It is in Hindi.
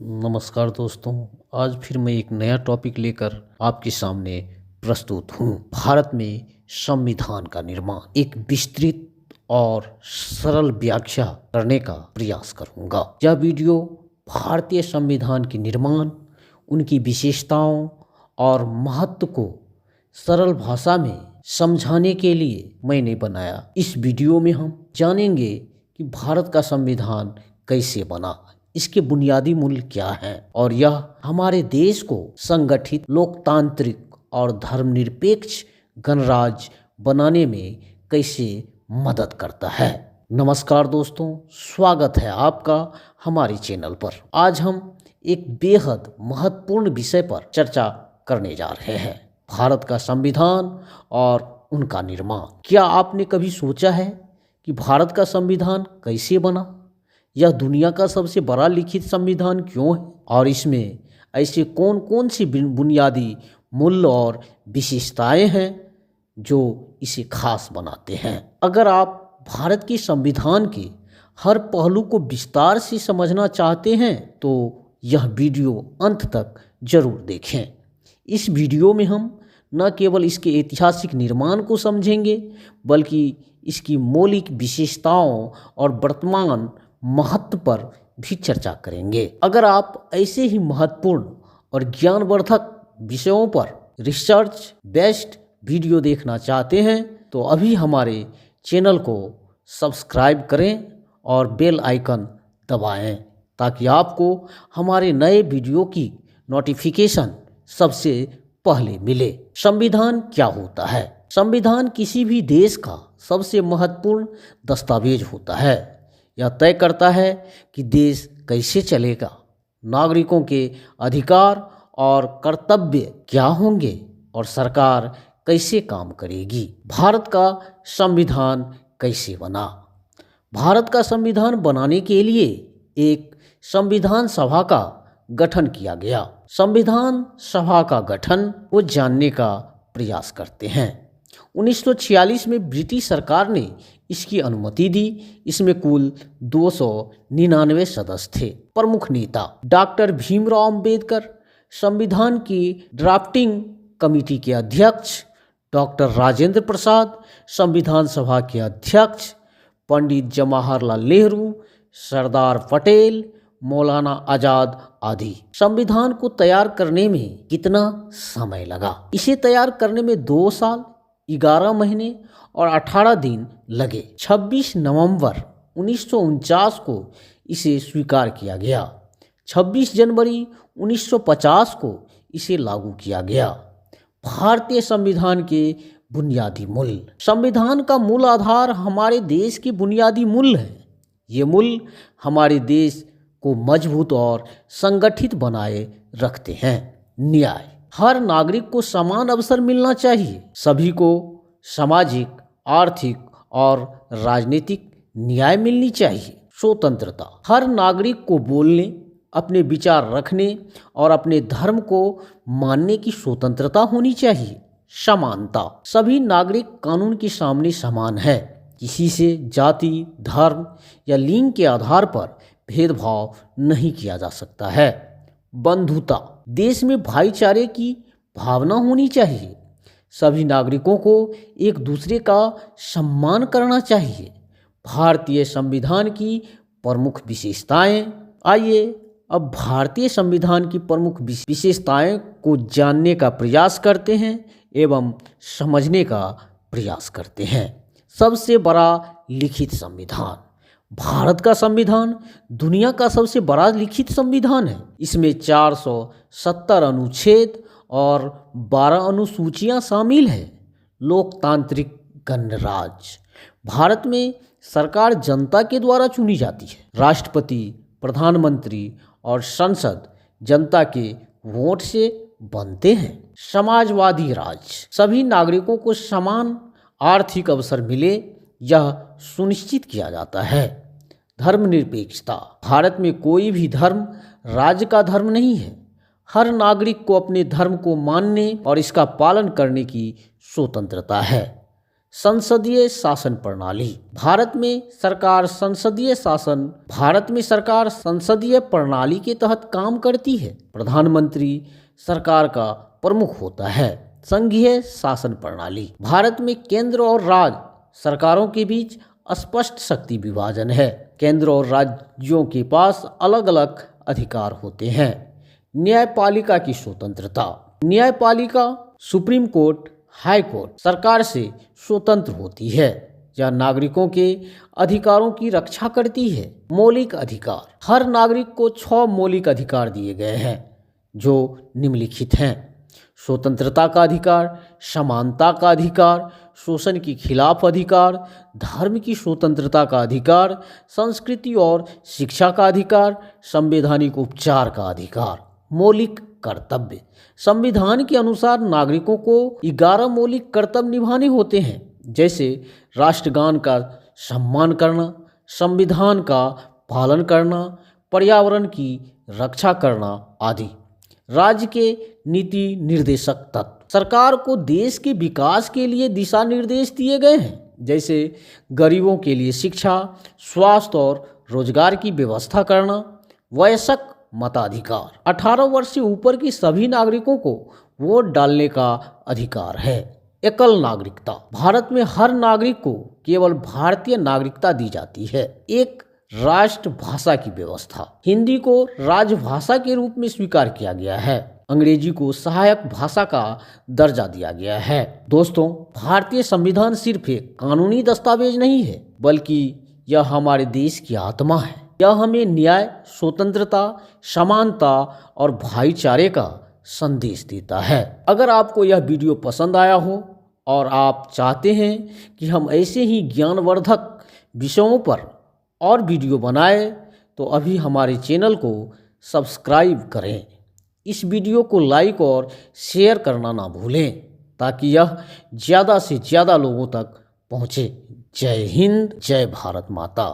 नमस्कार दोस्तों। आज फिर मैं एक नया टॉपिक लेकर आपके सामने प्रस्तुत हूँ। भारत में संविधान का निर्माण एक विस्तृत और सरल व्याख्या करने का प्रयास करूँगा। यह वीडियो भारतीय संविधान के निर्माण, उनकी विशेषताओं और महत्व को सरल भाषा में समझाने के लिए मैंने बनाया। इस वीडियो में हम जानेंगे कि भारत का संविधान कैसे बना, इसके बुनियादी मूल्य क्या हैं और यह हमारे देश को संगठित, लोकतांत्रिक और धर्मनिरपेक्ष गणराज्य बनाने में कैसे मदद करता है। नमस्कार दोस्तों, स्वागत है आपका हमारे चैनल पर। आज हम एक बेहद महत्वपूर्ण विषय पर चर्चा करने जा रहे हैं, भारत का संविधान और उनका निर्माण। क्या आपने कभी सोचा है कि भारत का संविधान कैसे बना? यह दुनिया का सबसे बड़ा लिखित संविधान क्यों है और इसमें ऐसे कौन कौन सी बुनियादी मूल्य और विशेषताएं हैं जो इसे खास बनाते हैं? अगर आप भारत के संविधान के हर पहलू को विस्तार से समझना चाहते हैं तो यह वीडियो अंत तक जरूर देखें। इस वीडियो में हम न केवल इसके ऐतिहासिक निर्माण को समझेंगे बल्कि इसकी मौलिक विशेषताओं और वर्तमान महत्व पर भी चर्चा करेंगे। अगर आप ऐसे ही महत्वपूर्ण और ज्ञानवर्धक विषयों पर रिसर्च बेस्ड वीडियो देखना चाहते हैं तो अभी हमारे चैनल को सब्सक्राइब करें और बेल आइकन दबाएं ताकि आपको हमारे नए वीडियो की नोटिफिकेशन सबसे पहले मिले। संविधान क्या होता है? संविधान किसी भी देश का सबसे महत्वपूर्ण दस्तावेज होता है। यह तय करता है कि देश कैसे चलेगा, नागरिकों के अधिकार और कर्तव्य क्या होंगे और सरकार कैसे काम करेगी। भारत का संविधान कैसे बना? भारत का संविधान बनाने के लिए एक संविधान सभा का गठन किया गया। संविधान सभा का गठन को जानने का प्रयास करते हैं। 1946 में ब्रिटिश सरकार ने इसकी अनुमति दी। इसमें कुल 299 सदस्य थे। प्रमुख नेता डॉक्टर भीमराव अंबेडकर, संविधान की ड्राफ्टिंग कमेटी के अध्यक्ष डॉक्टर राजेंद्र प्रसाद, संविधान सभा के अध्यक्ष पंडित जवाहरलाल नेहरू, सरदार पटेल, मौलाना आजाद आदि। संविधान को तैयार करने में कितना समय लगा? इसे तैयार करने में 2 साल, 11 महीने और 18 दिन लगे। 26 नवंबर 1949 को इसे स्वीकार किया गया। 26 जनवरी 1950 को इसे लागू किया गया। भारतीय संविधान के बुनियादी मूल्य। संविधान का मूल आधार हमारे देश के बुनियादी मूल्य हैं। ये मूल्य हमारे देश को मजबूत और संगठित बनाए रखते हैं। न्याय। हर नागरिक को समान अवसर मिलना चाहिए। सभी को सामाजिक, आर्थिक और राजनीतिक न्याय मिलनी चाहिए। स्वतंत्रता। हर नागरिक को बोलने, अपने विचार रखने और अपने धर्म को मानने की स्वतंत्रता होनी चाहिए। समानता। सभी नागरिक कानून के सामने समान है। किसी से जाति, धर्म या लिंग के आधार पर भेदभाव नहीं किया जा सकता है। बंधुता। देश में भाईचारे की भावना होनी चाहिए। सभी नागरिकों को एक दूसरे का सम्मान करना चाहिए। भारतीय संविधान की प्रमुख विशेषताएं। आइए अब भारतीय संविधान की प्रमुख विशेषताएं को जानने का प्रयास करते हैं एवं समझने का प्रयास करते हैं। सबसे बड़ा लिखित संविधान। भारत का संविधान दुनिया का सबसे बड़ा लिखित संविधान है। इसमें 470 अनुच्छेद और 12 अनुसूचियां शामिल हैं। लोकतांत्रिक गणराज्य। भारत में सरकार जनता के द्वारा चुनी जाती है। राष्ट्रपति, प्रधानमंत्री और संसद जनता के वोट से बनते हैं। समाजवादी राज्य। सभी नागरिकों को समान आर्थिक अवसर मिले, यह सुनिश्चित किया जाता है। धर्मनिरपेक्षता। भारत में कोई भी धर्म राज्य का धर्म नहीं है। हर नागरिक को अपने धर्म को मानने और इसका पालन करने की स्वतंत्रता है। संसदीय शासन प्रणाली। भारत में सरकार संसदीय प्रणाली के तहत काम करती है। प्रधानमंत्री सरकार का प्रमुख होता है। संघीय शासन प्रणाली। भारत में केंद्र और राज्य सरकारों के बीच स्पष्ट शक्ति विभाजन है। केंद्र और राज्यों के पास अलग अलग अधिकार होते हैं। न्यायपालिका की स्वतंत्रता। न्यायपालिका सुप्रीम कोर्ट, हाई कोर्ट सरकार से स्वतंत्र होती है। यह नागरिकों के अधिकारों की रक्षा करती है। मौलिक अधिकार। हर नागरिक को 6 मौलिक अधिकार दिए गए हैं जो निम्नलिखित हैं। स्वतंत्रता का अधिकार, समानता का अधिकार, शोषण के खिलाफ अधिकार, धर्म की स्वतंत्रता का अधिकार, संस्कृति और शिक्षा का अधिकार, संवैधानिक उपचार का अधिकार। मौलिक कर्तव्य। संविधान के अनुसार नागरिकों को 11 मौलिक कर्तव्य निभाने होते हैं, जैसे राष्ट्रगान का सम्मान करना, संविधान का पालन करना, पर्यावरण की रक्षा करना आदि। राज्य के नीति निर्देशक तत्व। सरकार को देश के विकास के लिए दिशा निर्देश दिए गए हैं, जैसे गरीबों के लिए शिक्षा, स्वास्थ्य और रोजगार की व्यवस्था करना। वयस्क मताधिकार। 18 वर्ष से ऊपर की सभी नागरिकों को वोट डालने का अधिकार है। एकल नागरिकता। भारत में हर नागरिक को केवल भारतीय नागरिकता दी जाती है। एक राष्ट्रभाषा की व्यवस्था। हिंदी को राजभाषा के रूप में स्वीकार किया गया है। अंग्रेजी को सहायक भाषा का दर्जा दिया गया है। दोस्तों, भारतीय संविधान सिर्फ एक कानूनी दस्तावेज नहीं है, बल्कि यह हमारे देश की आत्मा है। यह हमें न्याय, स्वतंत्रता, समानता और भाईचारे का संदेश देता है। अगर आपको यह वीडियो पसंद आया हो और आप चाहते हैं कि हम ऐसे ही ज्ञानवर्धक विषयों पर और वीडियो बनाएं, तो अभी हमारे चैनल को सब्सक्राइब करें। इस वीडियो को लाइक और शेयर करना ना भूलें, ताकि यह ज़्यादा से ज़्यादा लोगों तक पहुँचे। जय हिंद, जय भारत माता।